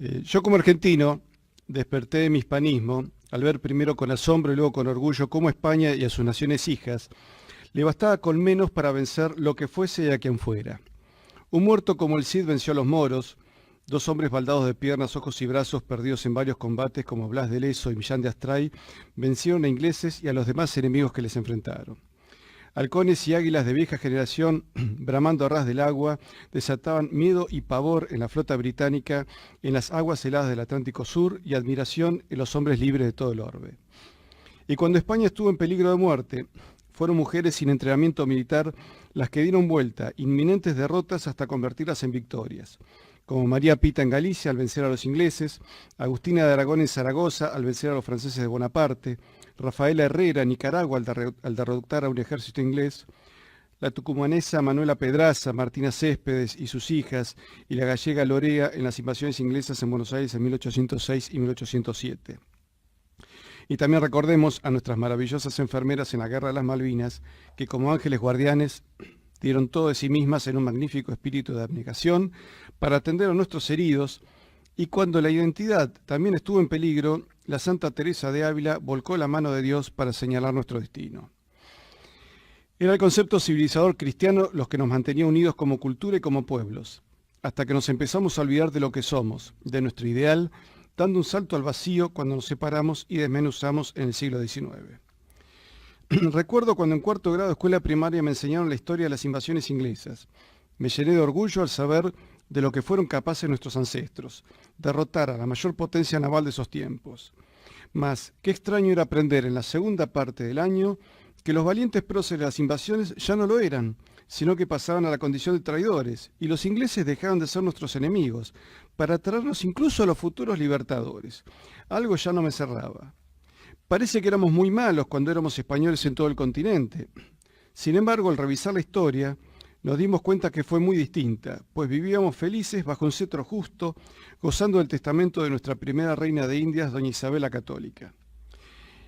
Yo como argentino desperté de mi hispanismo al ver primero con asombro y luego con orgullo cómo a España y a sus naciones hijas le bastaba con menos para vencer lo que fuese y a quien fuera. Un muerto como el Cid venció a los moros, dos hombres baldados de piernas, ojos y brazos perdidos en varios combates como Blas de Lezo y Millán de Astray vencieron a ingleses y a los demás enemigos que les enfrentaron. Halcones y águilas de vieja generación, bramando a ras del agua, desataban miedo y pavor en la flota británica en las aguas heladas del Atlántico Sur y admiración en los hombres libres de todo el orbe. Y cuando España estuvo en peligro de muerte, fueron mujeres sin entrenamiento militar las que dieron vuelta inminentes derrotas hasta convertirlas en victorias, como María Pita en Galicia al vencer a los ingleses, Agustina de Aragón en Zaragoza al vencer a los franceses de Bonaparte, Rafaela Herrera en Nicaragua al derrotar a un ejército inglés, la tucumanesa Manuela Pedraza, Martina Céspedes y sus hijas, y la gallega Lorea en las invasiones inglesas en Buenos Aires en 1806 y 1807. Y también recordemos a nuestras maravillosas enfermeras en la Guerra de las Malvinas, que como ángeles guardianes dieron todo de sí mismas en un magnífico espíritu de abnegación para atender a nuestros heridos, y cuando la identidad también estuvo en peligro, la Santa Teresa de Ávila volcó la mano de Dios para señalar nuestro destino. Era el concepto civilizador cristiano los que nos mantenía unidos como cultura y como pueblos, hasta que nos empezamos a olvidar de lo que somos, de nuestro ideal, dando un salto al vacío cuando nos separamos y desmenuzamos en el siglo XIX. Recuerdo cuando en cuarto grado de escuela primaria me enseñaron la historia de las invasiones inglesas. Me llené de orgullo al saber de lo que fueron capaces nuestros ancestros, derrotar a la mayor potencia naval de esos tiempos. Mas, qué extraño era aprender en la segunda parte del año que los valientes próceres de las invasiones ya no lo eran, sino que pasaban a la condición de traidores, y los ingleses dejaban de ser nuestros enemigos, para traernos incluso a los futuros libertadores. Algo ya no me cerraba. Parece que éramos muy malos cuando éramos españoles en todo el continente. Sin embargo, al revisar la historia, nos dimos cuenta que fue muy distinta, pues vivíamos felices bajo un cetro justo, gozando del testamento de nuestra primera reina de Indias, doña Isabel la Católica.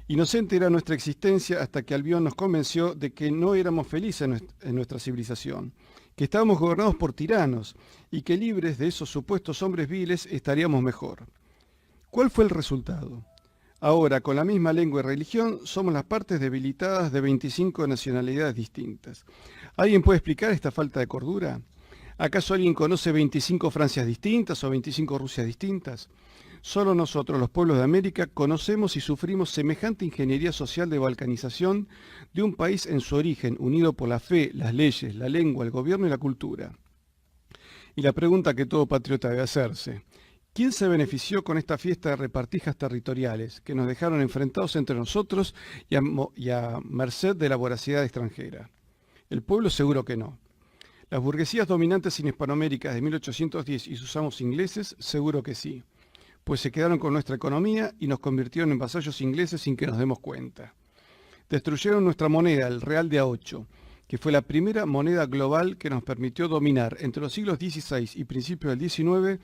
Inocente era nuestra existencia hasta que Albión nos convenció de que no éramos felices en nuestra civilización, que estábamos gobernados por tiranos y que libres de esos supuestos hombres viles estaríamos mejor. ¿Cuál fue el resultado? Ahora, con la misma lengua y religión, somos las partes debilitadas de 25 nacionalidades distintas. ¿Alguien puede explicar esta falta de cordura? ¿Acaso alguien conoce 25 Francias distintas o 25 Rusias distintas? Solo nosotros, los pueblos de América, conocemos y sufrimos semejante ingeniería social de balcanización de un país en su origen, unido por la fe, las leyes, la lengua, el gobierno y la cultura. Y la pregunta que todo patriota debe hacerse: ¿quién se benefició con esta fiesta de repartijas territoriales que nos dejaron enfrentados entre nosotros y a merced de la voracidad extranjera? El pueblo seguro que no. Las burguesías dominantes en Hispanoamérica de 1810 y sus amos ingleses seguro que sí, pues se quedaron con nuestra economía y nos convirtieron en vasallos ingleses sin que nos demos cuenta. Destruyeron nuestra moneda, el real de A8, que fue la primera moneda global que nos permitió dominar entre los siglos XVI y principios del XIX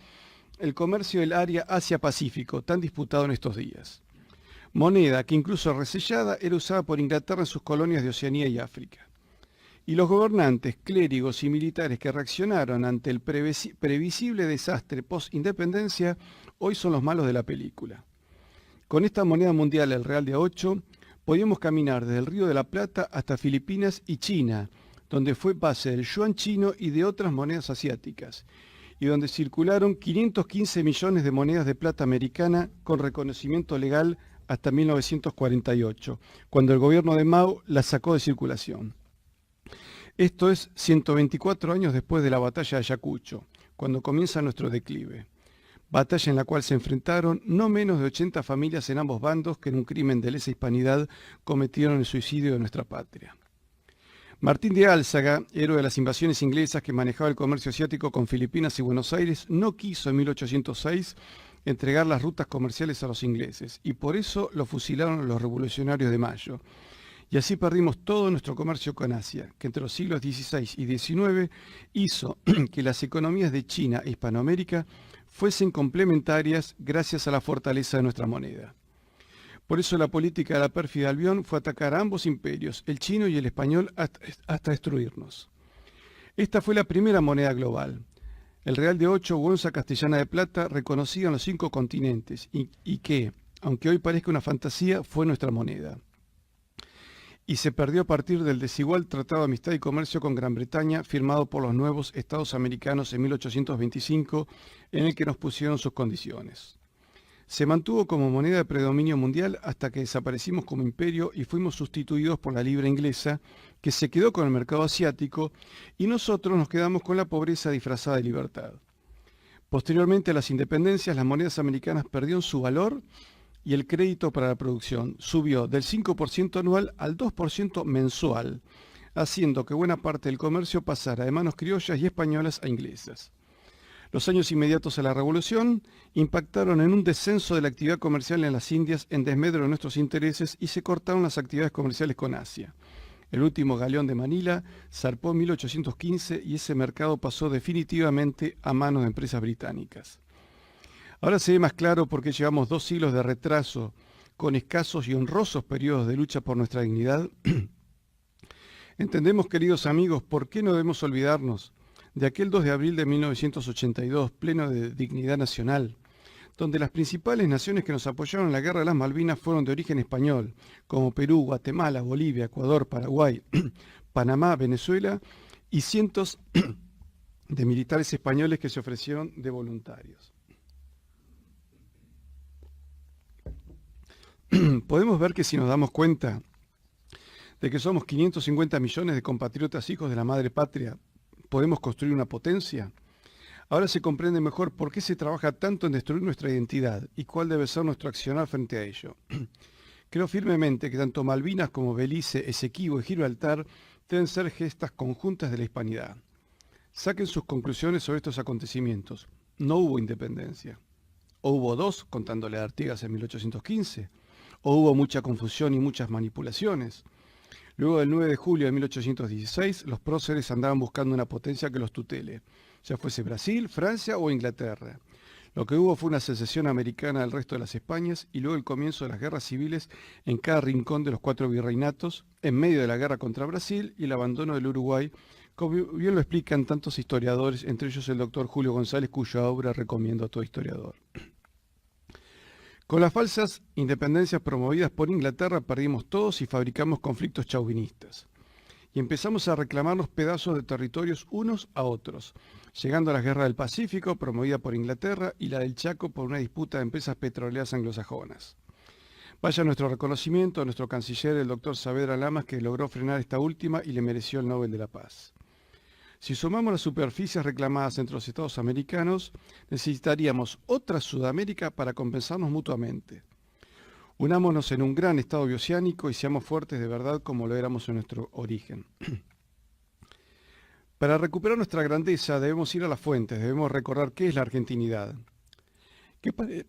el comercio del área Asia-Pacífico, tan disputado en estos días. Moneda que incluso resellada era usada por Inglaterra en sus colonias de Oceanía y África. Y los gobernantes, clérigos y militares que reaccionaron ante el previsible desastre post-independencia, hoy son los malos de la película. Con esta moneda mundial, el real de A8, podíamos caminar desde el Río de la Plata hasta Filipinas y China, donde fue base del yuan chino y de otras monedas asiáticas, y donde circularon 515 millones de monedas de plata americana con reconocimiento legal hasta 1948, cuando el gobierno de Mao las sacó de circulación. Esto es 124 años después de la batalla de Ayacucho, cuando comienza nuestro declive. Batalla en la cual se enfrentaron no menos de 80 familias en ambos bandos que en un crimen de lesa hispanidad cometieron el suicidio de nuestra patria. Martín de Álzaga, héroe de las invasiones inglesas que manejaba el comercio asiático con Filipinas y Buenos Aires, no quiso en 1806 entregar las rutas comerciales a los ingleses, y por eso lo fusilaron los revolucionarios de Mayo. Y así perdimos todo nuestro comercio con Asia, que entre los siglos XVI y XIX hizo que las economías de China e Hispanoamérica fuesen complementarias gracias a la fortaleza de nuestra moneda. Por eso la política de la pérfida Albión fue atacar a ambos imperios, el chino y el español, hasta destruirnos. Esta fue la primera moneda global. el real de 8 u onza castellana de plata reconocida en los 5 continentes y que, aunque hoy parezca una fantasía, fue nuestra moneda. Y se perdió a partir del desigual Tratado de Amistad y Comercio con Gran Bretaña, firmado por los nuevos Estados americanos en 1825, en el que nos pusieron sus condiciones. Se mantuvo como moneda de predominio mundial hasta que desaparecimos como imperio y fuimos sustituidos por la libra inglesa, que se quedó con el mercado asiático, y nosotros nos quedamos con la pobreza disfrazada de libertad. Posteriormente a las independencias, las monedas americanas perdieron su valor y el crédito para la producción subió del 5% anual al 2% mensual, haciendo que buena parte del comercio pasara de manos criollas y españolas a inglesas. Los años inmediatos a la Revolución impactaron en un descenso de la actividad comercial en las Indias en desmedro de nuestros intereses y se cortaron las actividades comerciales con Asia. El último galeón de Manila zarpó en 1815 y ese mercado pasó definitivamente a manos de empresas británicas. Ahora se ve más claro por qué llevamos 2 siglos de retraso con escasos y honrosos periodos de lucha por nuestra dignidad. Entendemos, queridos amigos, por qué no debemos olvidarnos de aquel 2 de abril de 1982, pleno de dignidad nacional, donde las principales naciones que nos apoyaron en la Guerra de las Malvinas fueron de origen español, como Perú, Guatemala, Bolivia, Ecuador, Paraguay, Panamá, Venezuela, y cientos de militares españoles que se ofrecieron de voluntarios. Podemos ver que si nos damos cuenta de que somos 550 millones de compatriotas hijos de la madre patria, podemos construir una potencia. Ahora se comprende mejor por qué se trabaja tanto en destruir nuestra identidad y cuál debe ser nuestro accionar frente a ello. Creo firmemente que tanto Malvinas como Belice, Esequibo y Gibraltar deben ser gestas conjuntas de la hispanidad. Saquen sus conclusiones sobre estos acontecimientos. No hubo independencia. O hubo 2, contándole a Artigas en 1815. O hubo mucha confusión y muchas manipulaciones. Luego del 9 de julio de 1816, los próceres andaban buscando una potencia que los tutele, ya fuese Brasil, Francia o Inglaterra. Lo que hubo fue una secesión americana del resto de las Españas y luego el comienzo de las guerras civiles en cada rincón de los 4 virreinatos, en medio de la guerra contra Brasil y el abandono del Uruguay, como bien lo explican tantos historiadores, entre ellos el doctor Julio González, cuya obra recomiendo a todo historiador. Con las falsas independencias promovidas por Inglaterra perdimos todos y fabricamos conflictos chauvinistas. Y empezamos a reclamarnos pedazos de territorios unos a otros, llegando a la Guerra del Pacífico, promovida por Inglaterra, y la del Chaco por una disputa de empresas petroleras anglosajonas. Vaya nuestro reconocimiento a nuestro canciller, el doctor Saavedra Lamas, que logró frenar esta última y le mereció el Nobel de la Paz. Si sumamos las superficies reclamadas entre los Estados americanos, necesitaríamos otra Sudamérica para compensarnos mutuamente. Unámonos en un gran estado bioceánico y seamos fuertes de verdad como lo éramos en nuestro origen. Para recuperar nuestra grandeza debemos ir a las fuentes, debemos recordar qué es la argentinidad.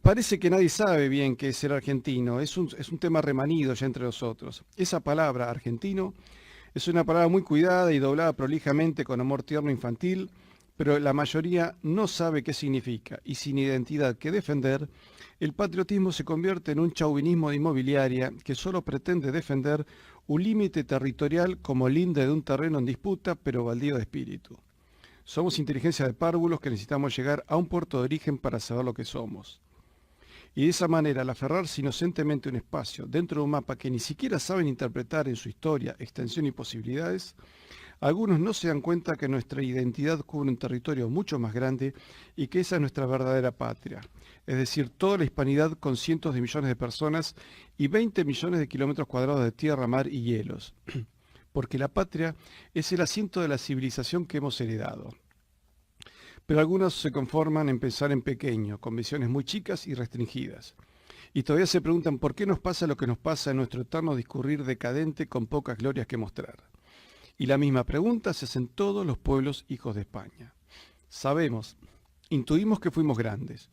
Parece que nadie sabe bien qué es ser argentino, es un tema remanido ya entre nosotros. Esa palabra, argentino, es una palabra muy cuidada y doblada prolijamente con amor tierno infantil, pero la mayoría no sabe qué significa, y sin identidad que defender, el patriotismo se convierte en un chauvinismo de inmobiliaria que solo pretende defender un límite territorial como linde de un terreno en disputa, pero baldío de espíritu. Somos inteligencia de párvulos que necesitamos llegar a un puerto de origen para saber lo que somos. Y de esa manera, al aferrarse inocentemente a un espacio dentro de un mapa que ni siquiera saben interpretar en su historia, extensión y posibilidades, algunos no se dan cuenta que nuestra identidad cubre un territorio mucho más grande y que esa es nuestra verdadera patria, es decir, toda la hispanidad con cientos de millones de personas y 20 millones de kilómetros cuadrados de tierra, mar y hielos, porque la patria es el asiento de la civilización que hemos heredado. Pero algunos se conforman en pensar en pequeño, con visiones muy chicas y restringidas. Y todavía se preguntan por qué nos pasa lo que nos pasa en nuestro eterno discurrir decadente con pocas glorias que mostrar. Y la misma pregunta se hacen todos los pueblos hijos de España. Sabemos, intuimos que fuimos grandes,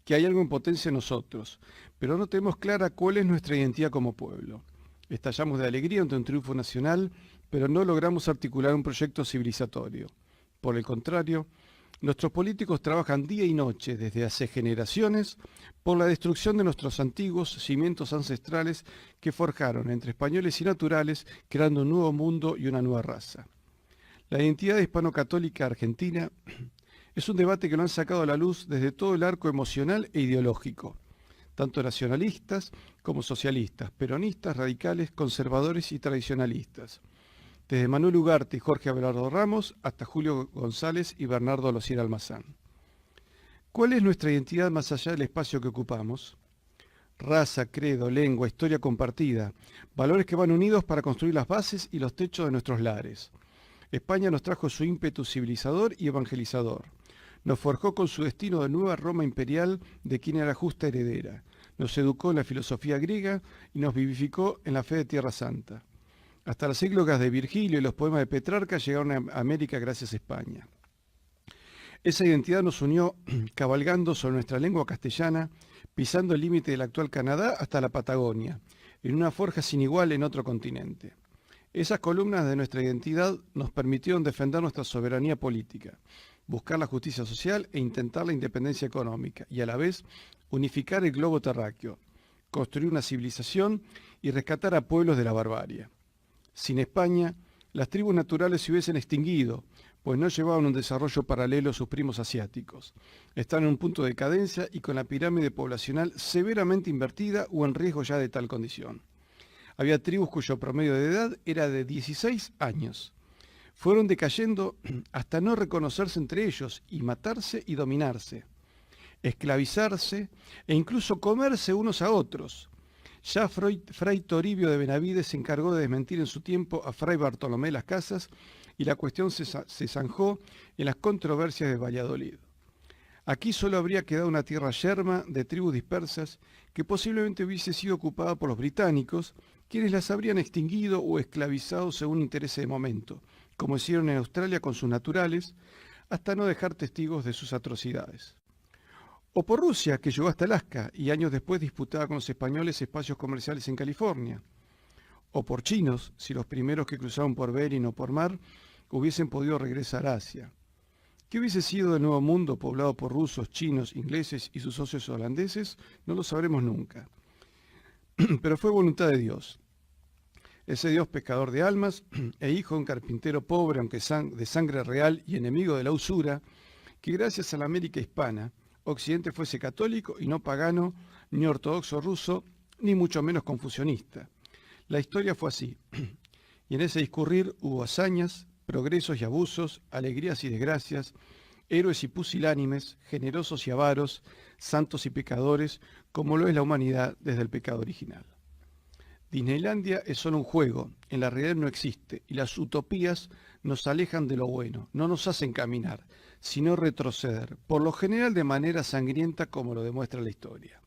que hay algo en potencia en nosotros, pero no tenemos clara cuál es nuestra identidad como pueblo. Estallamos de alegría ante un triunfo nacional, pero no logramos articular un proyecto civilizatorio. Por el contrario, nuestros políticos trabajan día y noche desde hace generaciones por la destrucción de nuestros antiguos cimientos ancestrales que forjaron entre españoles y naturales, creando un nuevo mundo y una nueva raza. La identidad hispano-católica argentina Es un debate que lo han sacado a la luz desde todo el arco emocional e ideológico, tanto nacionalistas como socialistas, peronistas, radicales, conservadores y tradicionalistas, desde Manuel Ugarte y Jorge Abelardo Ramos hasta Julio González y Bernardo Losier Almazán. ¿Cuál es nuestra identidad más allá del espacio que ocupamos? Raza, credo, lengua, historia compartida, valores que van unidos para construir las bases y los techos de nuestros lares. España nos trajo su ímpetu civilizador y evangelizador. Nos forjó con su destino de nueva Roma imperial de quien era justa heredera. Nos educó en la filosofía griega y nos vivificó en la fe de Tierra Santa. Hasta las églogas de Virgilio y los poemas de Petrarca llegaron a América gracias a España. Esa identidad nos unió cabalgando sobre nuestra lengua castellana, pisando el límite del actual Canadá hasta la Patagonia, en una forja sin igual en otro continente. Esas columnas de nuestra identidad nos permitieron defender nuestra soberanía política, buscar la justicia social e intentar la independencia económica, y a la vez unificar el globo terráqueo, construir una civilización y rescatar a pueblos de la barbarie. Sin España, las tribus naturales se hubiesen extinguido, pues no llevaban un desarrollo paralelo a sus primos asiáticos. Están en un punto de decadencia y con la pirámide poblacional severamente invertida o en riesgo ya de tal condición. Había tribus cuyo promedio de edad era de 16 años. Fueron decayendo hasta no reconocerse entre ellos y matarse y dominarse, esclavizarse e incluso comerse unos a otros. Ya Fray Toribio de Benavides se encargó de desmentir en su tiempo a Fray Bartolomé Las Casas y la cuestión se zanjó en las controversias de Valladolid. Aquí solo habría quedado una tierra yerma de tribus dispersas que posiblemente hubiese sido ocupada por los británicos, quienes las habrían extinguido o esclavizado según interés de momento, como hicieron en Australia con sus naturales, hasta no dejar testigos de sus atrocidades. O por Rusia, que llegó hasta Alaska y años después disputaba con los españoles espacios comerciales en California. O por chinos, si los primeros que cruzaron por Bering o por mar hubiesen podido regresar a Asia. ¿Qué hubiese sido del Nuevo Mundo poblado por rusos, chinos, ingleses y sus socios holandeses? No lo sabremos nunca. Pero fue voluntad de Dios. Ese Dios pescador de almas e hijo de un carpintero pobre, aunque de sangre real y enemigo de la usura, que gracias a la América hispana, Occidente fuese católico y no pagano, ni ortodoxo ruso, ni mucho menos confucionista. La historia fue así, y en ese discurrir hubo hazañas, progresos y abusos, alegrías y desgracias, héroes y pusilánimes, generosos y avaros, santos y pecadores, como lo es la humanidad desde el pecado original. Disneylandia es solo un juego, en la realidad no existe, y las utopías nos alejan de lo bueno, no nos hacen caminar, sino retroceder, por lo general de manera sangrienta como lo demuestra la historia.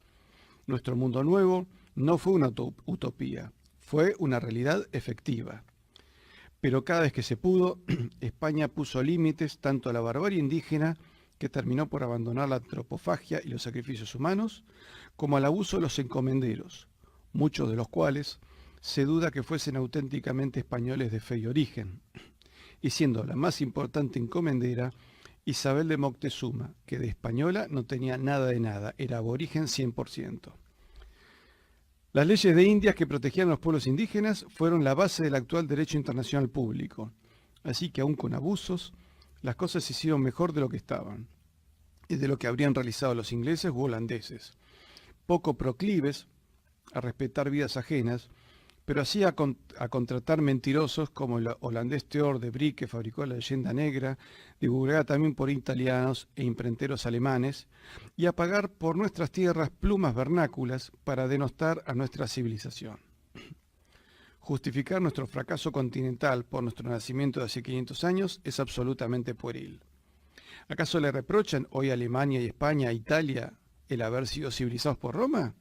Nuestro mundo nuevo no fue una utopía, fue una realidad efectiva. Pero cada vez que se pudo, España puso límites tanto a la barbarie indígena, que terminó por abandonar la antropofagia y los sacrificios humanos, como al abuso de los encomenderos, muchos de los cuales se duda que fuesen auténticamente españoles de fe y origen, y siendo la más importante encomendera Isabel de Moctezuma, que de española no tenía nada de nada, era aborigen 100%. Las leyes de Indias que protegían a los pueblos indígenas fueron la base del actual derecho internacional público, así que aún con abusos, las cosas se hicieron mejor de lo que estaban, y de lo que habrían realizado los ingleses u holandeses, poco proclives a respetar vidas ajenas, pero así a contratar mentirosos como el holandés Theodor de Brie, que fabricó la leyenda negra, divulgada también por italianos e imprenteros alemanes, y a pagar por nuestras tierras plumas vernáculas para denostar a nuestra civilización. Justificar nuestro fracaso continental por nuestro nacimiento de hace 500 años es absolutamente pueril. ¿Acaso le reprochan hoy a Alemania y España, a Italia, el haber sido civilizados por Roma?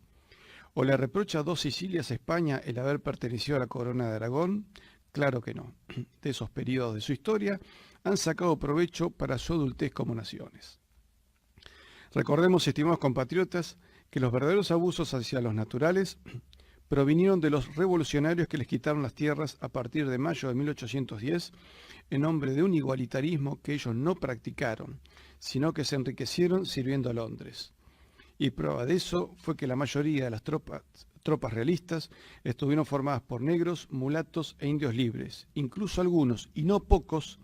¿O le reprocha a dos Sicilias a España el haber pertenecido a la corona de Aragón? Claro que no. De esos periodos de su historia han sacado provecho para su adultez como naciones. Recordemos, estimados compatriotas, que los verdaderos abusos hacia los naturales provinieron de los revolucionarios que les quitaron las tierras a partir de mayo de 1810 en nombre de un igualitarismo que ellos no practicaron, sino que se enriquecieron sirviendo a Londres. Y prueba de eso fue que la mayoría de las tropas realistas estuvieron formadas por negros, mulatos e indios libres, incluso algunos, y no pocos,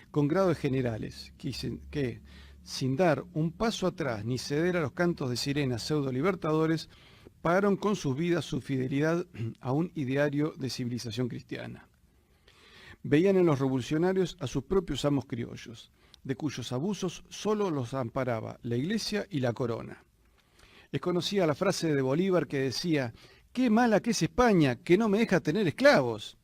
con grado de generales, que sin dar un paso atrás ni ceder a los cantos de sirena pseudo-libertadores, pagaron con sus vidas su fidelidad a un ideario de civilización cristiana. Veían en los revolucionarios a sus propios amos criollos, de cuyos abusos solo los amparaba la Iglesia y la corona. Es conocida la frase de Bolívar que decía: «¡Qué mala que es España, que no me deja tener esclavos!».